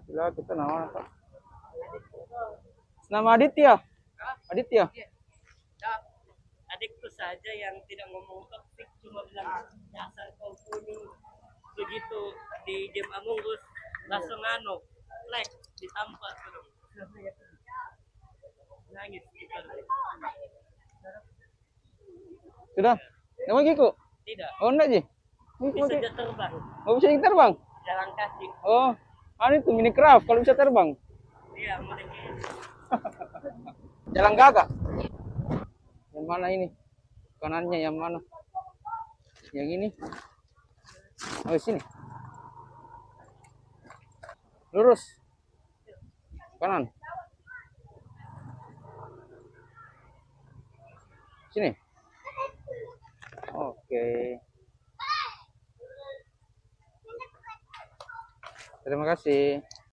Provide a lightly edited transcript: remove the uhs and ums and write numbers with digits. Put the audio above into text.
Sila kita nama apa? Nama Aditya. Aditya. Adikku saja yang tidak ngomong toksik, cuma bilang dasar kau kuning. Begitu di game Among Us langsung like ditampar tuh. Nangis gitu. Sudah. Nama Giku? Tidak. Oh enggak Ji? Bisa aja terbang. Oh bisa terbang? Jalan kaki. Oh, itu Minecraft kalau bisa terbang. Iya, mulai gitu. Jalan gagak. Yang mana ini? Kanannya yang mana? Yang ini. Oh, sini. Lurus. Kanan. Sini. Oke. Terima kasih.